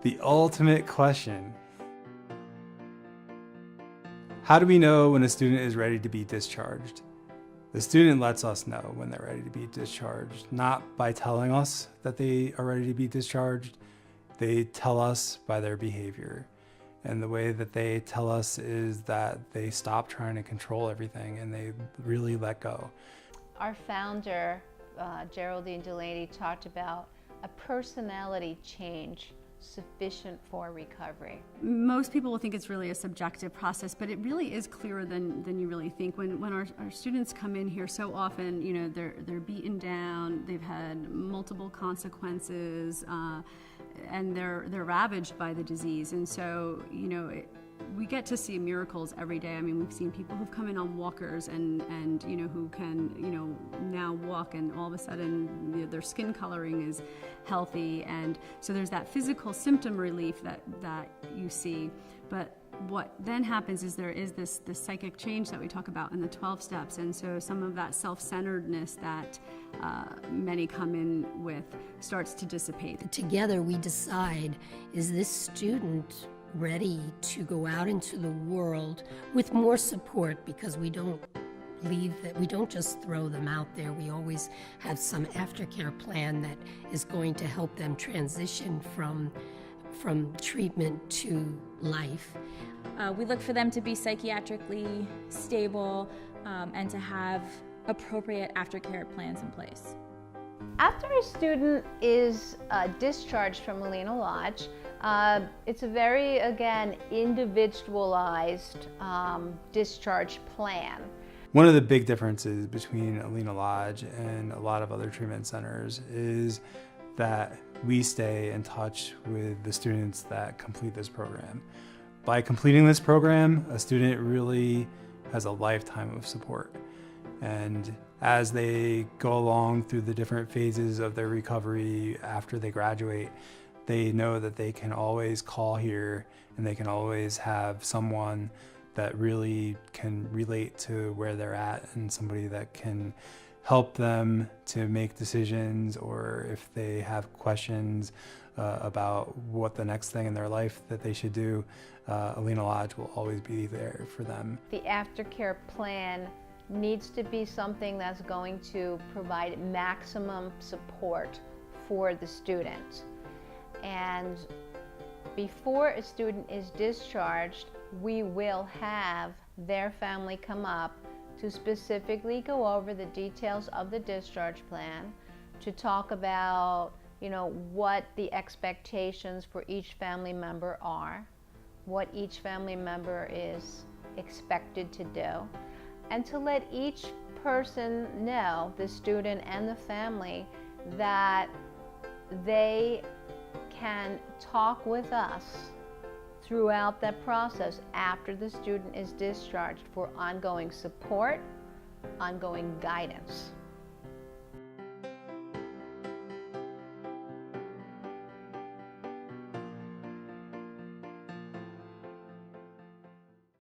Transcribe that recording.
The ultimate question. How do we know when a student is ready to be discharged? The student lets us know when they're ready to be discharged, not by telling us that they are ready to be discharged. They tell us by their behavior. And the way that they tell us is that they stop trying to control everything and they really let go. Our founder, Geraldine Delaney, talked about a personality change sufficient for recovery. Most people will think it's really a subjective process, but it really is clearer than you really think. When our students come in here, so often, you know, they're beaten down, they've had multiple consequences, and they're ravaged by the disease. And so, you know, we get to see miracles every day. I mean, we've seen people who've come in on walkers and you know, who can, you know, now walk, and all of a sudden, you know, their skin coloring is healthy. And so there's that physical symptom relief that you see. But what then happens is there is this psychic change that we talk about in the 12 steps. And so some of that self-centeredness that many come in with starts to dissipate. Together we decide, is this student ready to go out into the world with more support, because we don't just throw them out there. We always have some aftercare plan that is going to help them transition from treatment to life. We look for them to be psychiatrically stable and to have appropriate aftercare plans in place. After a student is discharged from Alina Lodge, it's a very, again, individualized discharge plan. One of the big differences between Alina Lodge and a lot of other treatment centers is that we stay in touch with the students that complete this program. By completing this program, a student really has a lifetime of support. And as they go along through the different phases of their recovery after they graduate, they know that they can always call here and they can always have someone that really can relate to where they're at, and somebody that can help them to make decisions, or if they have questions about what the next thing in their life that they should do, Alina Lodge will always be there for them. The aftercare plan needs to be something that's going to provide maximum support for the student. And before a student is discharged, we will have their family come up to specifically go over the details of the discharge plan, to talk about, you know, what the expectations for each family member are, what each family member is expected to do, and to let each person know, the student and the family, that they can talk with us throughout that process after the student is discharged for ongoing support, ongoing guidance.